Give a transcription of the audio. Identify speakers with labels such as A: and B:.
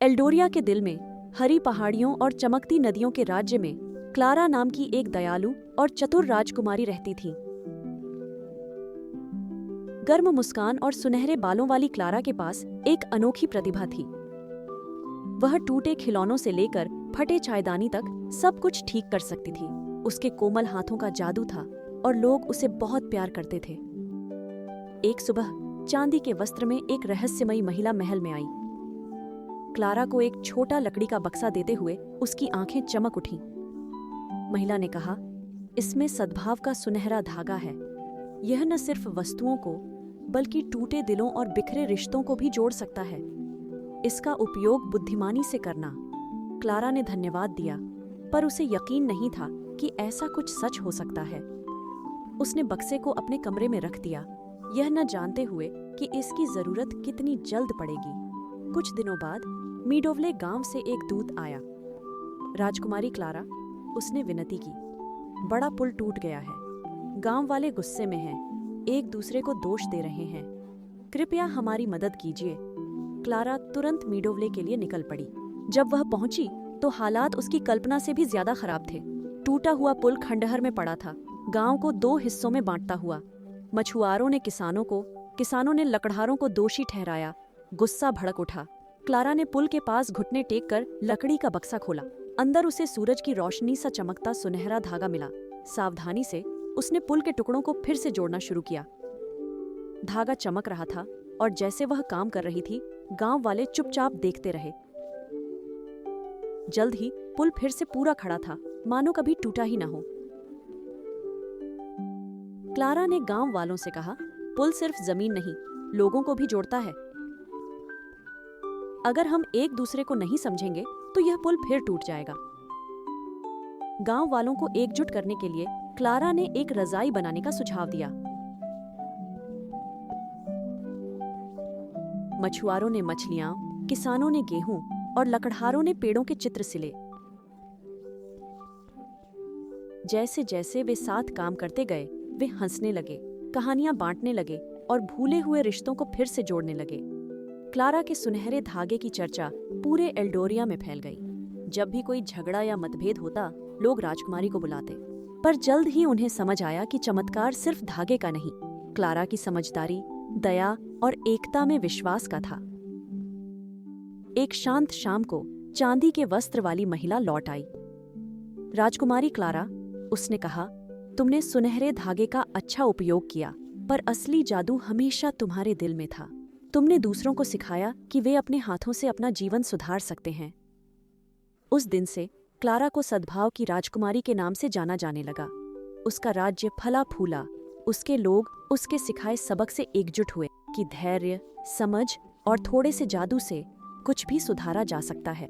A: Eldoria के दिल में, हरी पहाड़ियों और चमकती नदियों के राज्य में क्लारा नाम की एक दयालु और चतुर राजकुमारी रहती थी। गर्म मुस्कान और सुनहरे बालों वाली क्लारा के पास एक अनोखी प्रतिभा थी। वह टूटे खिलौनों से लेकर फटे चायदानी तक सब कुछ ठीक कर सकती थी। उसके कोमल हाथों का जादू था और लोग उसे बहुत प्यार करते थे। एक सुबह चांदी के वस्त्र में एक रहस्यमयी महिला महल में आई। क्लारा को एक छोटा लकड़ी का बक्सा देते हुए उसकी आंखें चमक उठीं। महिला ने कहा, इसमें सद्भाव का सुनहरा धागा है। यह न सिर्फ वस्तुओं को बल्कि टूटे दिलों और बिखरे रिश्तों को भी जोड़ सकता है। इसका उपयोग बुद्धिमानी से करना। क्लारा ने धन्यवाद दिया, पर उसे यकीन नहीं था कि ऐसा कुछ सच हो सकता है। उसने बक्से को अपने कमरे में रख दिया, यह न जानते हुए कि इसकी जरूरत कितनी जल्द पड़ेगी। कुछ दिनों बाद मीडोवले गांव से एक दूत आया। राजकुमारी क्लारा, उसने विनती की, बड़ा पुल टूट गया है। गांव वाले गुस्से में हैं, एक दूसरे को दोष दे रहे हैं। कृपया हमारी मदद कीजिए। क्लारा तुरंत मीडोवले के लिए निकल पड़ी। जब वह पहुंची तो हालात उसकी कल्पना से भी ज्यादा खराब थे। टूटा हुआ पुल खंडहर में पड़ा था, गांव को दो हिस्सों में बांटता हुआ। मछुआरों ने किसानों को, किसानों ने लकड़हारों को दोषी ठहराया। गुस्सा भड़क उठा। क्लारा ने पुल के पास घुटने टेक कर लकड़ी का बक्सा खोला। अंदर उसे सूरज की रोशनी सा चमकता सुनहरा धागा मिला। सावधानी से उसने पुल के टुकड़ों को फिर से जोड़ना शुरू किया। धागा चमक रहा था और जैसे वह काम कर रही थी, गांव वाले चुपचाप देखते रहे। जल्द ही पुल फिर से पूरा खड़ा था, मानो कभी टूटा ही न हो। क्लारा ने गांव वालों से कहा, पुल सिर्फ जमीन नहीं, लोगों को भी जोड़ता है। अगर हम एक दूसरे को नहीं समझेंगे तो यह पुल फिर टूट जाएगा। गांव वालों को एकजुट करने के लिए क्लारा ने एक रजाई बनाने का सुझाव दिया। मछुआरों ने मछलियां, किसानों ने गेहूं और लकड़हारों ने पेड़ों के चित्र सिले। जैसे जैसे वे साथ काम करते गए, वे हंसने लगे, कहानियां बांटने लगे और भूले हुए रिश्तों को फिर से जोड़ने लगे। क्लारा के सुनहरे धागे की चर्चा पूरे एल्डोरिया में फैल गई। जब भी कोई झगड़ा या मतभेद होता, लोग राजकुमारी को बुलाते। पर जल्द ही उन्हें समझ आया कि चमत्कार सिर्फ धागे का नहीं, क्लारा की समझदारी, दया और एकता में विश्वास का था। एक शांत शाम को चांदी के वस्त्र वाली महिला लौट आई। राजकुमारी क्लारा, उसने कहा, तुमने सुनहरे धागे का अच्छा उपयोग किया, पर असली जादू हमेशा तुम्हारे दिल में था। तुमने दूसरों को सिखाया कि वे अपने हाथों से अपना जीवन सुधार सकते हैं। उस दिन से क्लारा को सद्भाव की राजकुमारी के नाम से जाना जाने लगा। उसका राज्य फला फूला। उसके लोग उसके सिखाए सबक से एकजुट हुए कि धैर्य, समझ और थोड़े से जादू से कुछ भी सुधारा जा सकता है।